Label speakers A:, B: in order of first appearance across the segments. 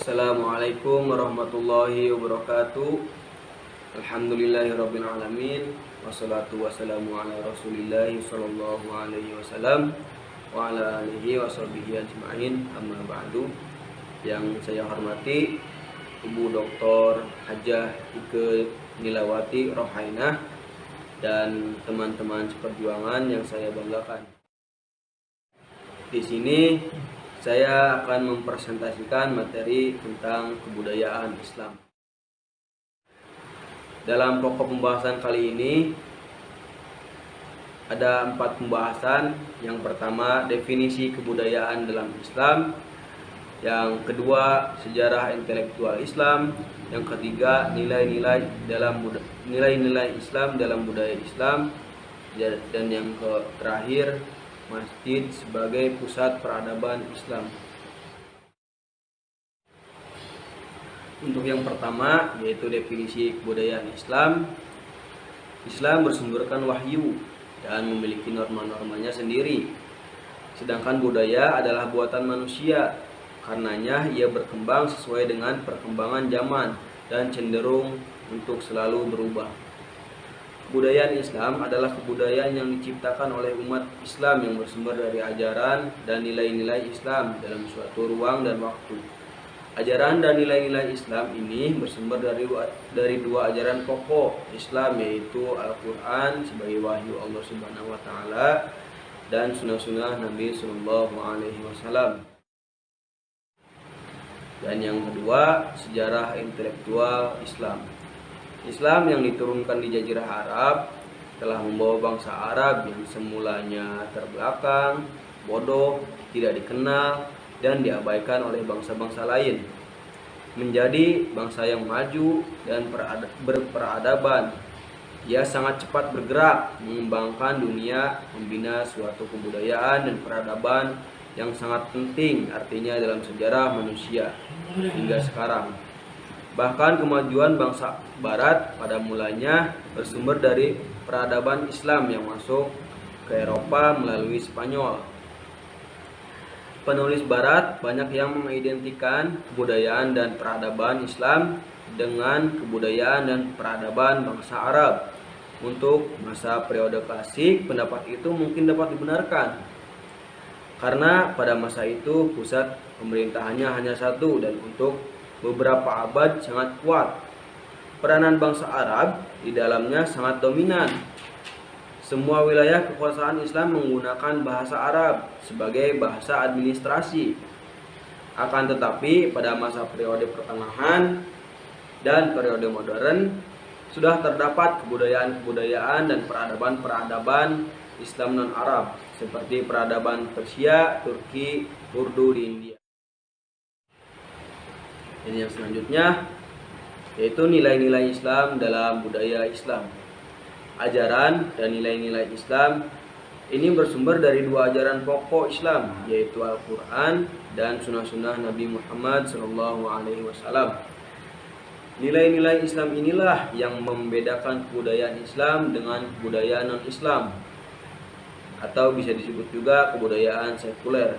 A: Assalamualaikum warahmatullahi wabarakatuh. Alhamdulillahirabbil alamin. Wassalatu wassalamu ala Rasulillahi sallallahu alaihi wasallam wa ala alihi washabihi ajmain. Amma ba'du. Yang saya hormati Ibu Dr. Hajah Ike Nilawati Rohainah dan teman-teman seperjuangan yang saya banggakan. Di sini saya akan mempresentasikan materi tentang kebudayaan Islam. Dalam pokok pembahasan kali ini ada 4 pembahasan. Yang pertama, definisi kebudayaan dalam Islam. Yang kedua, sejarah intelektual Islam. Yang ketiga, nilai-nilai Islam dalam budaya Islam. Dan yang terakhir, masjid sebagai pusat peradaban Islam. Untuk yang pertama, yaitu definisi kebudayaan Islam. Islam bersumberkan wahyu dan memiliki norma-normanya sendiri. Sedangkan budaya adalah buatan manusia. Karenanya ia berkembang sesuai dengan perkembangan zaman dan cenderung untuk selalu berubah. Kebudayaan Islam adalah kebudayaan yang diciptakan oleh umat Islam yang bersumber dari ajaran dan nilai-nilai Islam dalam suatu ruang dan waktu. Ajaran dan nilai-nilai Islam ini bersumber dari dua ajaran pokok Islam, yaitu Al-Quran sebagai wahyu Allah Subhanahu wa Ta'ala dan sunnah-sunnah Nabi Sallallahu Alaihi Wasallam. Dan yang kedua, sejarah intelektual Islam. Islam yang diturunkan di Jazirah Arab telah membawa bangsa Arab yang semulanya terbelakang, bodoh, tidak dikenal, dan diabaikan oleh bangsa-bangsa lain, menjadi bangsa yang maju dan berperadaban. Ia sangat cepat bergerak mengembangkan dunia, membina suatu kebudayaan dan peradaban yang sangat penting artinya dalam sejarah manusia hingga sekarang. Bahkan kemajuan bangsa Barat pada mulanya bersumber dari peradaban Islam yang masuk ke Eropa melalui Spanyol. Penulis Barat banyak yang mengidentikan kebudayaan dan peradaban Islam dengan kebudayaan dan peradaban bangsa Arab. Untuk masa periode klasik, pendapat itu mungkin dapat dibenarkan, karena pada masa itu pusat pemerintahannya hanya satu dan untuk beberapa abad sangat kuat. Peranan bangsa Arab di dalamnya sangat dominan. Semua wilayah kekuasaan Islam menggunakan bahasa Arab sebagai bahasa administrasi. Akan tetapi pada masa periode pertengahan dan periode modern sudah terdapat kebudayaan-kebudayaan dan peradaban-peradaban Islam non-Arab seperti peradaban Persia, Turki, Urdu di India. Dan yang selanjutnya yaitu nilai-nilai Islam dalam budaya Islam. Ajaran dan nilai-nilai Islam ini bersumber dari dua ajaran pokok Islam, yaitu Al-Quran dan sunnah-sunnah Nabi Muhammad SAW. Nilai-nilai Islam inilah yang membedakan kebudayaan Islam dengan kebudayaan non-Islam, atau bisa disebut juga kebudayaan sekuler.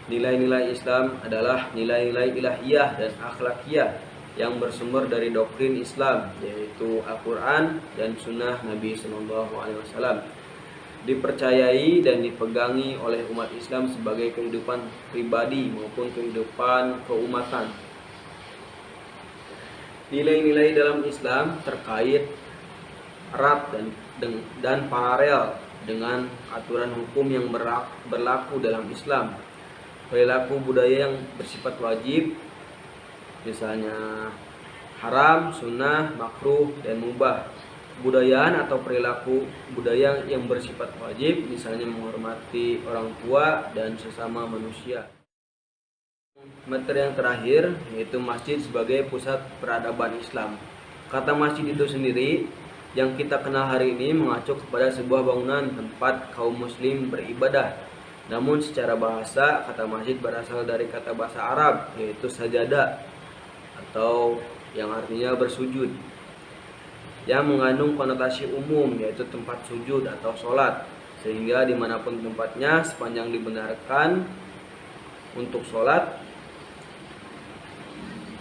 A: Nilai-nilai Islam adalah nilai-nilai ilahiyah dan akhlakiyah yang bersumber dari doktrin Islam, yaitu Al-Quran dan Sunnah Nabi SAW. Dipercayai dan dipegangi oleh umat Islam sebagai kehidupan pribadi maupun kehidupan keumatan. Nilai-nilai dalam Islam terkait erat dan paralel dengan aturan hukum yang berlaku dalam Islam. Perilaku budaya yang bersifat wajib, misalnya haram, sunnah, makruh, dan mubah. Kebudayaan atau perilaku budaya yang bersifat wajib, misalnya menghormati orang tua dan sesama manusia. Materi yang terakhir yaitu masjid sebagai pusat peradaban Islam. Kata masjid itu sendiri yang kita kenal hari ini mengacu kepada sebuah bangunan tempat kaum muslim beribadah. Namun secara bahasa, kata masjid berasal dari kata bahasa Arab, yaitu sajadah, atau yang artinya bersujud, yang mengandung konotasi umum, yaitu tempat sujud atau sholat, sehingga dimanapun tempatnya sepanjang dibenarkan untuk sholat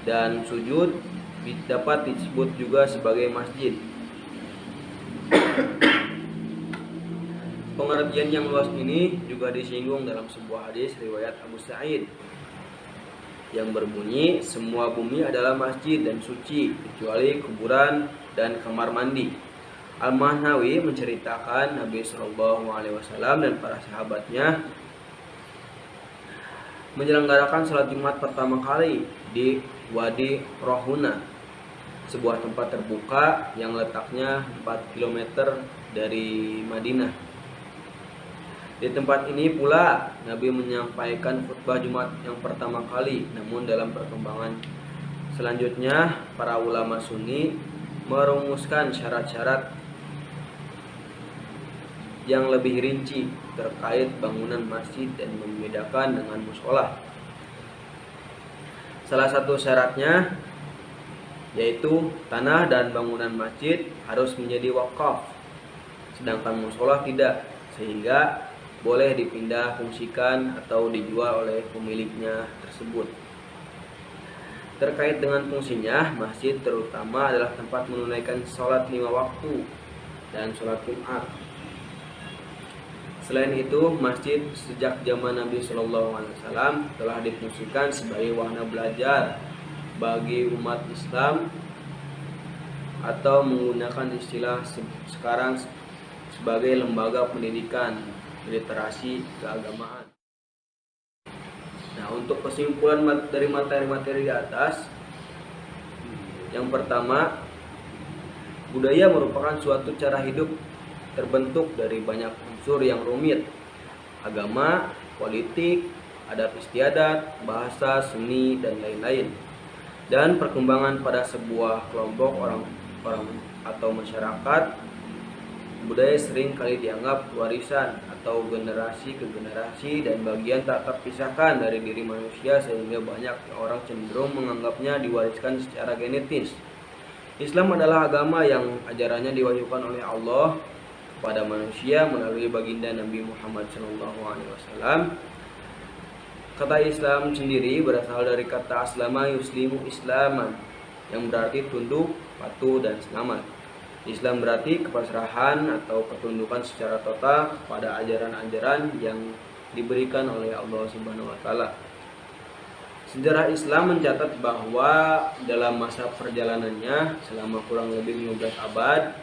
A: dan sujud dapat disebut juga sebagai masjid. Pengertian yang luas ini juga disinggung dalam sebuah hadis riwayat Abu Sa'id yang berbunyi, semua bumi adalah masjid dan suci kecuali kuburan dan kamar mandi. Al-Mahnawi menceritakan Nabi Shallallahu Alaihi Wasallam dan para sahabatnya menyelenggarakan sholat Jumat pertama kali di Wadi Rohuna, sebuah tempat terbuka yang letaknya 4 km dari Madinah. Di tempat ini pula Nabi menyampaikan khutbah Jumat yang pertama kali. Namun dalam perkembangan selanjutnya para ulama Sunni merumuskan syarat-syarat yang lebih rinci terkait bangunan masjid dan membedakan dengan mushola. Salah satu syaratnya yaitu tanah dan bangunan masjid harus menjadi wakaf, sedangkan mushola tidak, sehingga boleh dipindah fungsikan atau dijual oleh pemiliknya tersebut. Terkait dengan fungsinya, masjid terutama adalah tempat menunaikan sholat 5 waktu dan sholat Jumat. Selain itu, masjid sejak zaman Nabi Shallallahu Alaihi Wasallam telah difungsikan sebagai wahana belajar bagi umat Islam, atau menggunakan istilah sekarang sebagai lembaga pendidikan literasi keagamaan. Nah, untuk kesimpulan dari materi-materi di atas, yang pertama, budaya merupakan suatu cara hidup terbentuk dari banyak unsur yang rumit: agama, politik, adat istiadat, bahasa, seni, dan lain-lain. Dan perkembangan pada sebuah kelompok orang atau masyarakat, budaya sering kali dianggap warisan atau generasi ke generasi dan bagian tak terpisahkan dari diri manusia, sehingga banyak orang cenderung menganggapnya diwariskan secara genetis. Islam adalah agama yang ajarannya diwahyukan oleh Allah kepada manusia melalui baginda Nabi Muhammad SAW. Kata Islam sendiri berasal dari kata aslama yuslimu islaman, yang berarti tunduk, patuh, dan selamat. Islam berarti kepasrahan atau ketundukan secara total kepada ajaran-ajaran yang diberikan oleh Allah Subhanahu wa taala. Sejarah Islam mencatat bahwa dalam masa perjalanannya selama kurang lebih 15 abad,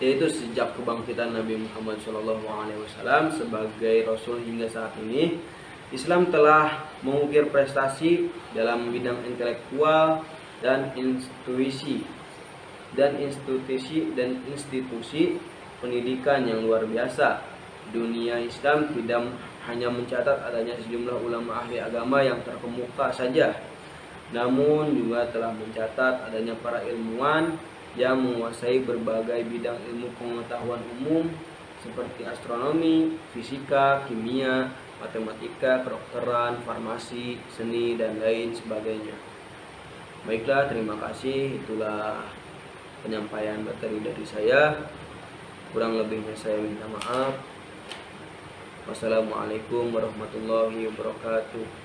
A: yaitu sejak kebangkitan Nabi Muhammad SAW sebagai Rasul hingga saat ini, Islam telah mengukir prestasi dalam bidang intelektual dan institusi pendidikan yang luar biasa. Dunia Islam tidak hanya mencatat adanya sejumlah ulama ahli agama yang terkemuka saja, namun juga telah mencatat adanya para ilmuwan yang menguasai berbagai bidang ilmu pengetahuan umum seperti astronomi, fisika, kimia, matematika, kedokteran, farmasi, seni, dan lain sebagainya. Baiklah, terima kasih. Itulah penyampaian materi dari saya. Kurang lebihnya saya minta maaf. Wassalamualaikum warahmatullahi wabarakatuh.